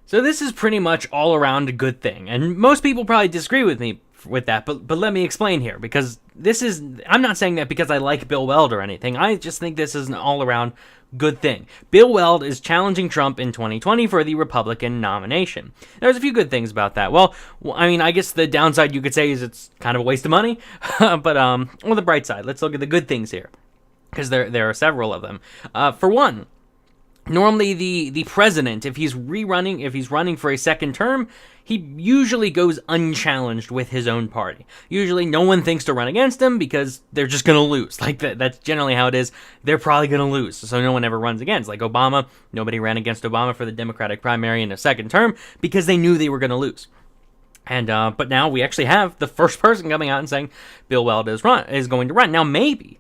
So this is pretty much all around a good thing, and most people probably disagree with me with that, but let me explain here, because I'm not saying that because I like Bill Weld or anything. I just think this is an all around good thing. Bill Weld is challenging Trump in 2020 for the Republican nomination. There's a few good things about that. Well, I mean, I guess the downside you could say is it's kind of a waste of money, but on the bright side, let's look at the good things here, because there are several of them. For one, normally the president, if he's running for a second term, he usually goes unchallenged with his own party. Usually no one thinks to run against him because they're just going to lose. Like that's generally how it is. They're probably going to lose. So no one ever runs against. Like Obama, nobody ran against Obama for the Democratic primary in a second term because they knew they were going to lose. And but now we actually have the first person coming out and saying Bill Weld is going to run. Now maybe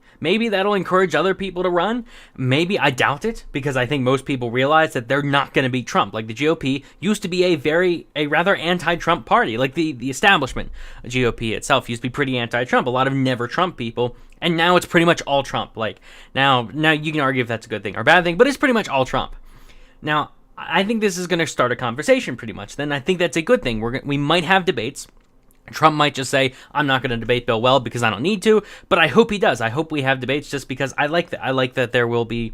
that'll encourage other people to run. Maybe, I doubt it, because I think most people realize that they're not going to beat Trump. Like the GOP used to be a rather anti-Trump party. Like the establishment GOP itself used to be pretty anti-Trump. A lot of never Trump people, and now it's pretty much all Trump. Like now you can argue if that's a good thing or a bad thing, but it's pretty much all Trump. Now I think this is going to start a conversation pretty much. Then I think that's a good thing. We might have debates. Trump might just say, I'm not going to debate Bill Weld because I don't need to, but I hope he does. I hope we have debates just because I like that. I like that there will be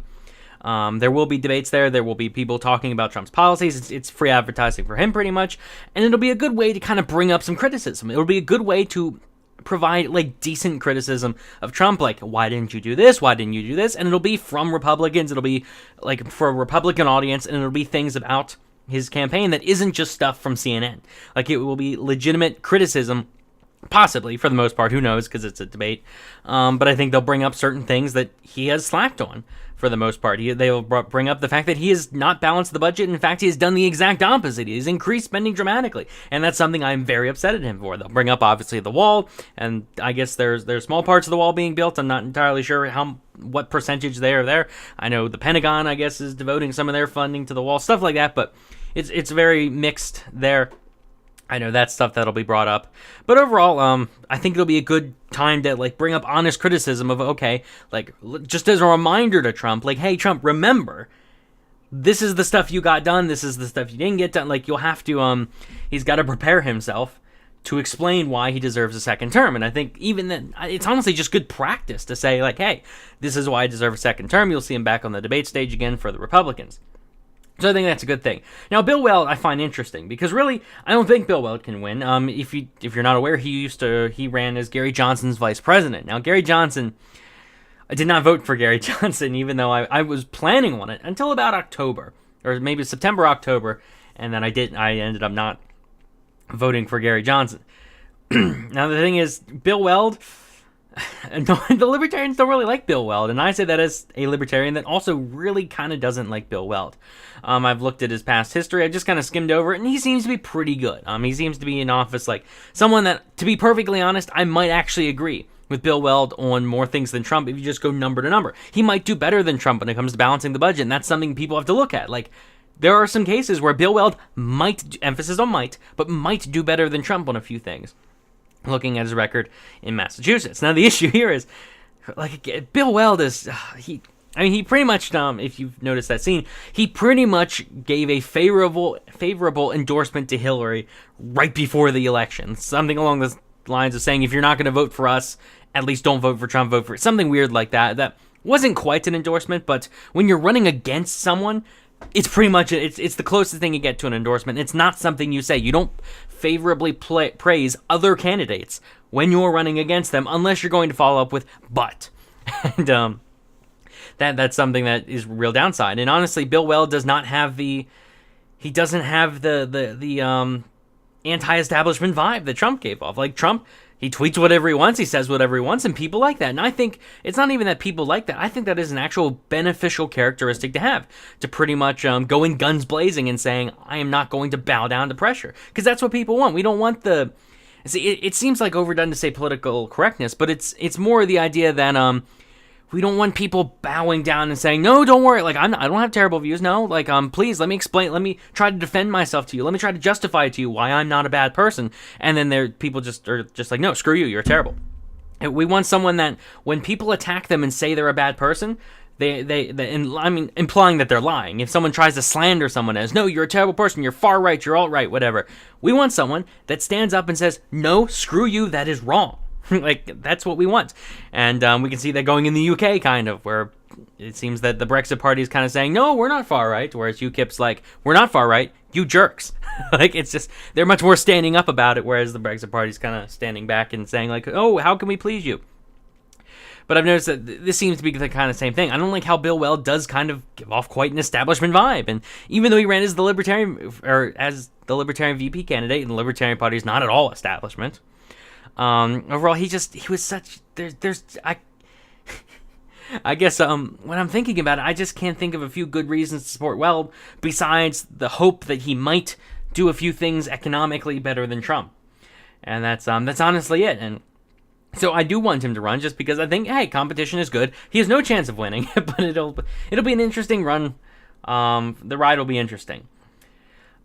debates there. There will be people talking about Trump's policies. It's free advertising for him pretty much, and it'll be a good way to kind of bring up some criticism. It'll be a good way to provide like decent criticism of Trump, like why didn't you do this? Why didn't you do this? And it'll be from Republicans. It'll be like for a Republican audience, and it'll be things about his campaign that isn't just stuff from CNN. Like it will be legitimate criticism, possibly for the most part. Who knows? Because it's a debate. But I think they'll bring up certain things that he has slacked on for the most part. They will bring up the fact that he has not balanced the budget. In fact, he has done the exact opposite. He has increased spending dramatically, and that's something I'm very upset at him for. They'll bring up obviously the wall, and I guess there's small parts of the wall being built. I'm not entirely sure what percentage they are there. I know the Pentagon, I guess, is devoting some of their funding to the wall, stuff like that, but it's very mixed there. I know that's stuff that'll be brought up, but overall, I think it'll be a good time to like bring up honest criticism of just as a reminder to Trump, like, hey Trump, remember, this is the stuff you got done, this is the stuff you didn't get done. Like you'll have to, he's got to prepare himself to explain why he deserves a second term. And I think even then, it's honestly just good practice to say like, hey, this is why I deserve a second term. You'll see him back on the debate stage again for the Republicans. So I think that's a good thing. Now, Bill Weld I find interesting because really, I don't think Bill Weld can win. If you're not aware, he ran as Gary Johnson's vice president. Now, Gary Johnson, I did not vote for Gary Johnson, even though I was planning on it until about October, or maybe September, October, and then I ended up not voting for Gary Johnson. Now, the thing is, Bill Weld, the libertarians don't really like Bill Weld, and I say that as a libertarian that also really kind of doesn't like Bill Weld. I've looked at his past history. I just kind of skimmed over it, and he seems to be pretty good. He seems to be in office like someone that, to be perfectly honest, I might actually agree with Bill Weld on more things than Trump if you just go number to number. He might do better than Trump when it comes to balancing the budget, and that's something people have to look at. Like, there are some cases where Bill Weld might, emphasis on might do better than Trump on a few things, looking at his record in Massachusetts. Now, the issue here is, like, Bill Weld is, he pretty much, if you've noticed that scene, he pretty much gave a favorable endorsement to Hillary right before the election. Something along the lines of saying, if you're not going to vote for us, at least don't vote for Trump, vote for something weird like that. That wasn't quite an endorsement, but when you're running against someone, it's pretty much, it's the closest thing you get to an endorsement. It's not something you say. You don't favorably praise other candidates when you're running against them unless you're going to follow up with but. And that's something that is real downside. And honestly, Bill Weld does not have the anti-establishment vibe that Trump gave off. Like Trump, he tweets whatever he wants, he says whatever he wants, and people like that. And I think it's not even that people like that. I think that is an actual beneficial characteristic to have, to pretty much go in guns blazing and saying, I am not going to bow down to pressure. Because that's what people want. We don't want the... See, it seems like overdone to say political correctness, but it's more the idea that we don't want people bowing down and saying, no, don't worry, like I don't have terrible views, no, like please let me explain, let me try to defend myself to you, let me try to justify to you why I'm not a bad person. And then people are just like, no, screw you, you're terrible. We want someone that when people attack them and say they're a bad person, I mean, implying that they're lying. If someone tries to slander someone as, no, you're a terrible person, you're far right, you're alt right, whatever. We want someone that stands up and says, no, screw you, that is wrong. Like, that's what we want. And we can see that going in the UK, kind of, where it seems that the Brexit party is kind of saying, no, we're not far right, whereas UKIP's like, we're not far right, you jerks. Like, it's just, they're much more standing up about it, whereas the Brexit party's kind of standing back and saying, like, oh, how can we please you? But I've noticed that this seems to be the kind of same thing. I don't like how Bill Weld does kind of give off quite an establishment vibe. And even though he ran as the Libertarian VP candidate, and the Libertarian Party is not at all establishment, overall he was such. I guess when I'm thinking about it, I just can't think of a few good reasons to support Weld besides the hope that he might do a few things economically better than Trump, and that's honestly it. And so I do want him to run just because I think, hey, competition is good. He has no chance of winning, but it'll be an interesting run. The ride will be interesting.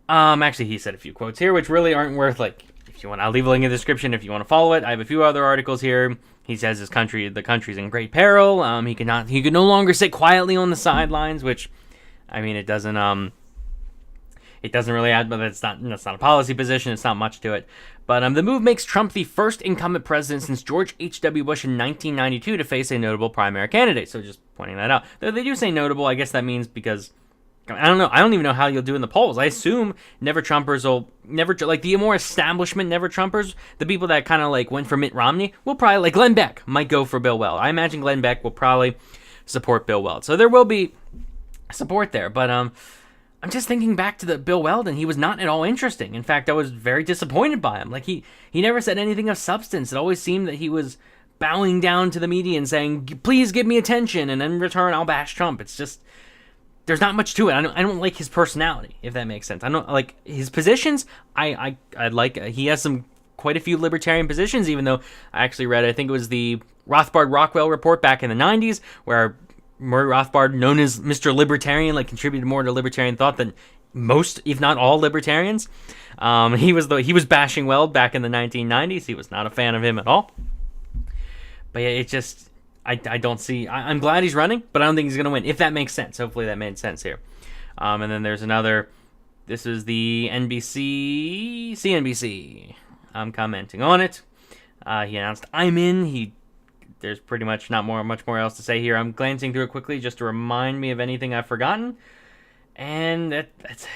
Actually, he said a few quotes here, which really aren't worth, like, if you want, I'll leave a link in the description if you want to follow it. I have a few other articles here. He says the country's in great peril. He can no longer sit quietly on the sidelines, which, I mean, it doesn't really add, but that's not a policy position. It's not much to it. But the move makes Trump the first incumbent president since George H.W. Bush in 1992 to face a notable primary candidate. So just pointing that out. Though they do say notable, I guess that means because, I don't know. I don't even know how you'll do in the polls. I assume the more establishment Never Trumpers, the people that kind of like went for Mitt Romney, will probably, like Glenn Beck, might go for Bill Weld. I imagine Glenn Beck will probably support Bill Weld. So there will be support there. But I'm just thinking back to the Bill Weld, and he was not at all interesting. In fact, I was very disappointed by him. Like, he never said anything of substance. It always seemed that he was bowing down to the media and saying, please give me attention, and in return, I'll bash Trump. It's just, there's not much to it. I don't like his personality, if that makes sense. I don't like his positions. I like, he has quite a few libertarian positions, even though I actually read, I think it was the Rothbard-Rockwell report back in the 90s, where Murray Rothbard, known as Mr. Libertarian, like, contributed more to libertarian thought than most, if not all, libertarians. He was bashing Weld back in the 1990s. He was not a fan of him at all. But yeah, it just, I don't see. I'm glad he's running, but I don't think he's gonna win. If that makes sense. Hopefully that made sense here. And then there's another. This is the CNBC. I'm commenting on it. He announced I'm in. There's pretty much not much more else to say here. I'm glancing through it quickly just to remind me of anything I've forgotten, and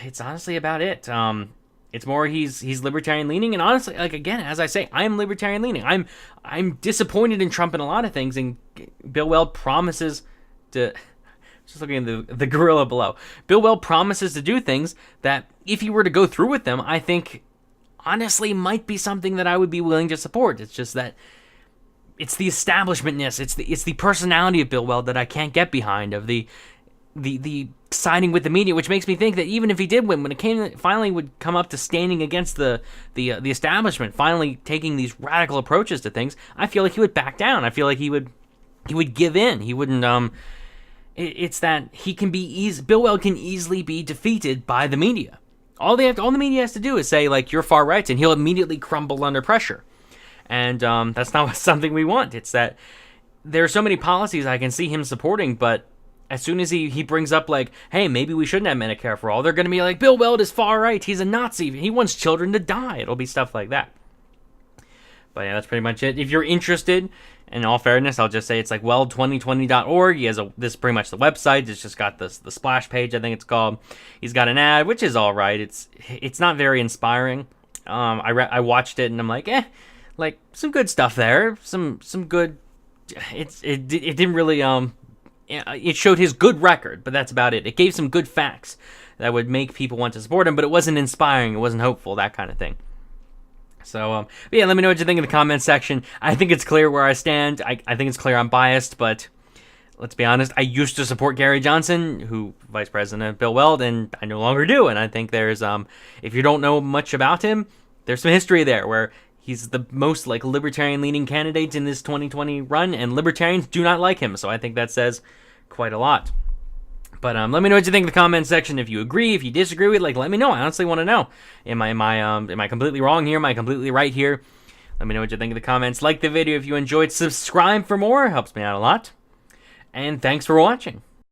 it's honestly about it. It's more he's libertarian leaning, and honestly, like, again, as I say, I'm libertarian leaning. I'm disappointed in Trump in a lot of things, and Bill Weld promises to. Just looking at the gorilla below. Bill Weld promises to do things that, if he were to go through with them, I think honestly might be something that I would be willing to support. It's just that. It's the establishmentness. It's the personality of Bill Weld that I can't get behind. Of the siding with the media, which makes me think that even if he did win, when it finally would come up to standing against the establishment, finally taking these radical approaches to things, I feel like he would back down. I feel like he would give in. He wouldn't. It's that he can be Bill Weld can easily be defeated by the media. All the media has to do is say, like, you're far right, and he'll immediately crumble under pressure. And that's not something we want. It's that there are so many policies I can see him supporting, but as soon as he brings up, like, hey, maybe we shouldn't have Medicare for all, they're going to be like, Bill Weld is far right. He's a Nazi. He wants children to die. It'll be stuff like that. But yeah, that's pretty much it. If you're interested, in all fairness, I'll just say it's like weld2020.org. He has this is pretty much the website. It's just got the splash page, I think it's called. He's got an ad, which is all right. It's not very inspiring. I watched it, and I'm like, like, some good stuff there, some good. It didn't really it showed his good record, but that's about it. It gave some good facts that would make people want to support him, but it wasn't inspiring, it wasn't hopeful, that kind of thing. So but yeah, let me know what you think in the comments section. I think it's clear where I stand. I think it's clear I'm biased, but let's be honest, I used to support Gary Johnson, Vice President Bill Weld, and I no longer do. And I think there's if you don't know much about him, there's some history there where he's the most, like, libertarian-leaning candidate in this 2020 run, and libertarians do not like him. So I think that says quite a lot. But let me know what you think in the comments section. If you agree, if you disagree with, like, let me know. I honestly want to know. Am I completely wrong here? Am I completely right here? Let me know what you think in the comments. Like the video if you enjoyed. Subscribe for more. Helps me out a lot. And thanks for watching.